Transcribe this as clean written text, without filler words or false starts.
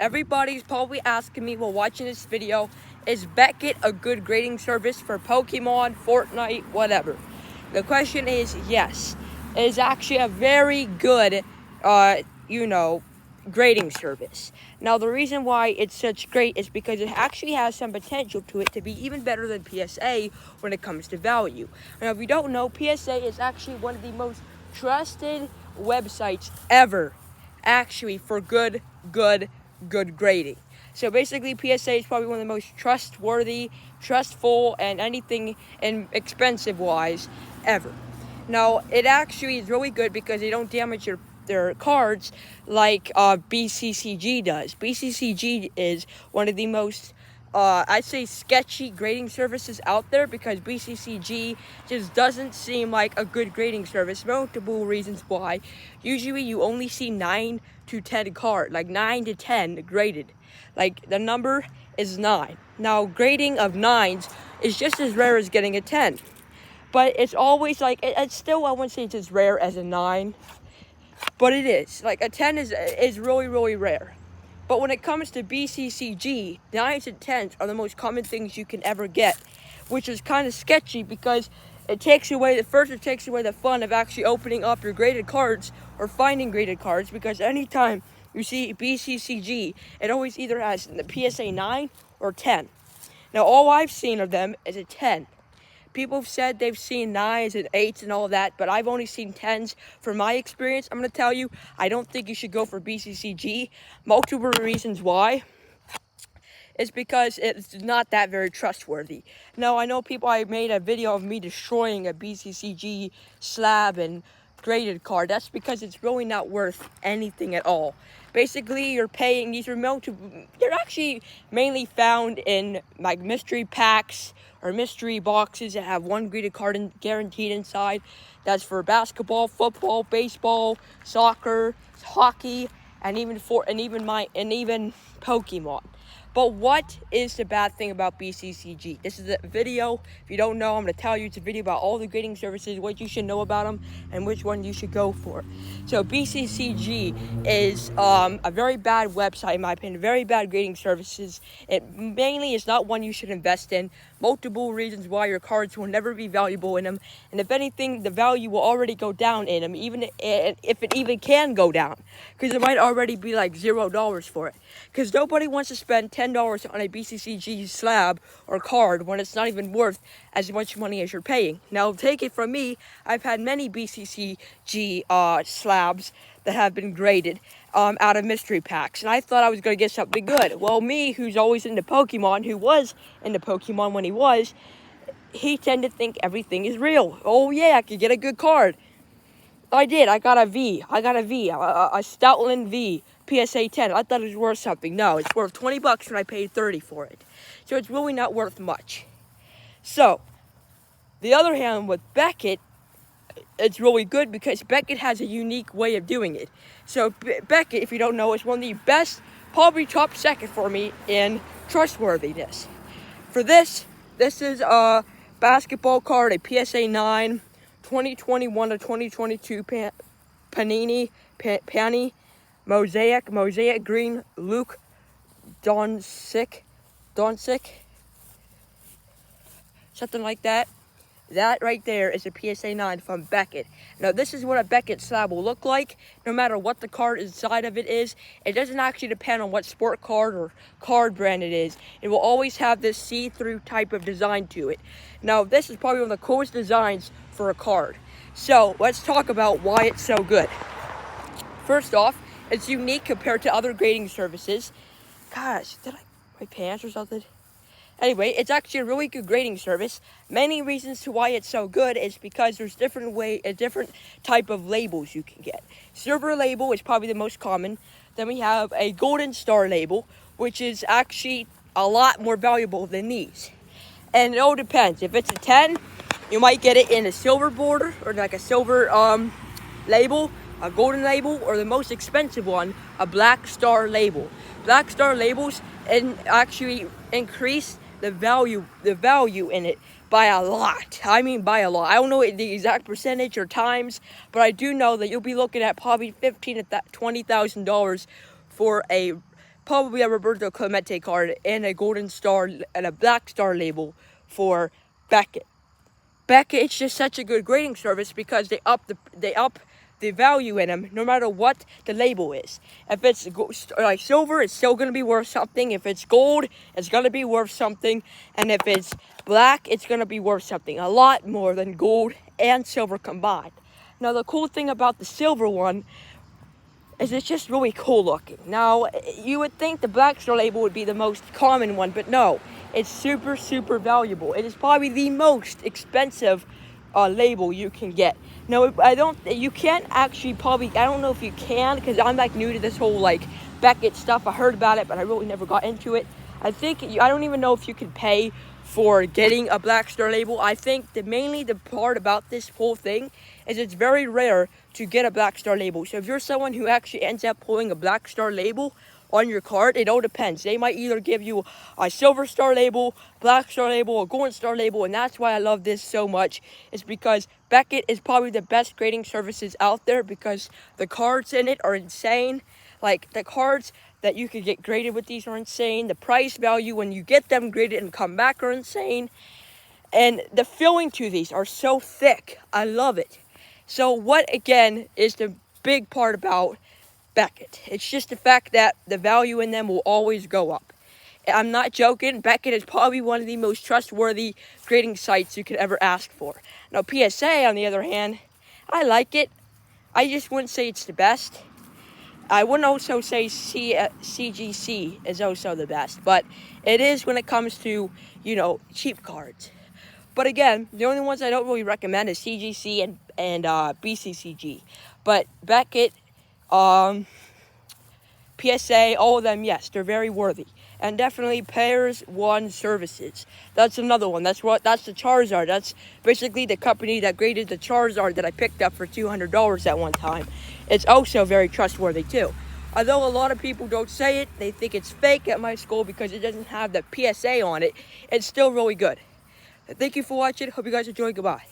Everybody's probably asking me while watching this video, is Beckett a good grading service for Pokemon, Fortnite, whatever? The question is yes. It is actually a very good, grading service. Now, the reason why it's such great is because it actually has some potential to it to be even better than PSA when it comes to value. Now, if you don't know, PSA is actually one of the most trusted websites ever, actually, for good grading. So basically, PSA is probably one of the most trustworthy, trustful, and anything and expensive wise ever. Now, it actually is really good because they don't damage their cards like BCCG does. BCCG is one of the most I'd say sketchy grading services out there because BCCG just doesn't seem like a good grading service. Multiple reasons why. Usually you only see 9 to 10 cards, like 9 to 10 graded. Like the number is 9. Now grading of 9s is just as rare as getting a 10. But it's always like, it's still, I wouldn't say it's as rare as a 9. But it is. Like a 10 is really rare. But when it comes to BCCG, 9s and 10s are the most common things you can ever get, which is kind of sketchy because it takes away the fun of actually opening up your graded cards or finding graded cards, because anytime you see BCCG, it always either has the PSA 9 or 10. Now, all I've seen of them is a 10. People have said they've seen 9s and 8s and all that, but I've only seen 10s. From my experience, I'm going to tell you, I don't think you should go for BCCG. Multiple reasons why. It's because it's not that very trustworthy. Now, I know I made a video of me destroying a BCCG slab and graded card. That's because it's really not worth anything at all. Basically, you're paying, they're actually mainly found in like mystery packs or mystery boxes that have one graded card guaranteed inside. That's for basketball, football, baseball, soccer, hockey, and even Pokemon. But what is the bad thing about BCCG? This is a video. If you don't know, I'm going to tell you. It's a video about all the grading services, what you should know about them, and which one you should go for. So BCCG is a very bad website, in my opinion. Very bad grading services. It mainly is not one you should invest in. Multiple reasons why your cards will never be valuable in them. And if anything, the value will already go down in them, even if it even can go down. Because it might already be like $0 for it. Because nobody wants to spend $10 on a BCCG slab or card when it's not even worth as much money as you're paying. Now, take it from me, I've had many BCCG slabs that have been graded out of mystery packs, and I thought I was going to get something good. Well, me, who's always into Pokemon, who was into Pokemon when he tended to think everything is real. Oh yeah, I could get a good card. I did. I got a Stoutland V, PSA 10. I thought it was worth something. No, it's worth $20 when I paid $30 for it. So it's really not worth much. So, the other hand, with Beckett, it's really good because Beckett has a unique way of doing it. So Beckett, if you don't know, is one of the best, probably top second for me in trustworthiness. For this is a basketball card, a PSA 9, 2021 to 2022 Panini Mosaic Green Luke Doncic, something like that. That right there is a PSA 9 from Beckett. Now, this is what a Beckett slab will look like, no matter what the card inside of it is. It doesn't actually depend on what sport card or card brand it is. It will always have this see-through type of design to it. Now, this is probably one of the coolest designs for a card. So, let's talk about why it's so good. First off, it's unique compared to other grading services. Gosh, did I my pants or something? Anyway, it's actually a really good grading service. Many reasons to why it's so good is because there's a different type of labels you can get. Silver label is probably the most common. Then we have a golden star label, which is actually a lot more valuable than these. And it all depends. If it's a 10, you might get it in a silver border or like a silver label, a golden label, or the most expensive one, a black star label. Black star labels actually increase the value in it by a lot. I mean by a lot. I don't know the exact percentage or times, but I do know that you'll be looking at probably $15,000 to $20,000 for a probably a Roberto Clemente card and a Golden Star and a Black Star label for Beckett. Beckett, it's just such a good grading service because they up the value in them no matter what the label is. If it's like silver, it's still going to be worth something. If it's gold, it's going to be worth something. And if it's black, it's going to be worth something. A lot more than gold and silver combined. Now, the cool thing about the silver one is it's just really cool looking. Now, you would think the Black Star label would be the most common one, but no. It's super, super valuable. It is probably the most expensive label you can get. No, you can't actually probably, I don't know if you can, because I'm like new to this whole like Beckett stuff. I heard about it, but I really never got into it. I don't even know if you can pay for getting a Black Star label. I think that mainly the part about this whole thing is it's very rare to get a Black Star label. So if you're someone who actually ends up pulling a Black Star label on your card, it all depends. They might either give you a Silver Star label, Black Star label, or Golden Star label, and that's why I love this so much. It's because Beckett is probably the best grading services out there because the cards in it are insane. Like, the cards that you could get graded with these are insane. The price value when you get them graded and come back are insane. And the filling to these are so thick. I love it. So what, again, is the big part about Beckett? It's just the fact that the value in them will always go up. I'm not joking. Beckett is probably one of the most trustworthy grading sites you could ever ask for. Now, PSA, on the other hand, I like it. I just wouldn't say it's the best. I wouldn't also say CGC is also the best, but it is when it comes to, cheap cards. But again, the only ones I don't really recommend is CGC and BCCG. But Beckett, PSA, all of them, yes, they're very worthy. And definitely Pairs One Services. That's another one. That's the Charizard. That's basically the company that graded the Charizard that I picked up for $200 at one time. It's also very trustworthy too. Although a lot of people don't say it, they think it's fake at my school because it doesn't have the PSA on it. It's still really good. Thank you for watching. Hope you guys enjoy. Goodbye.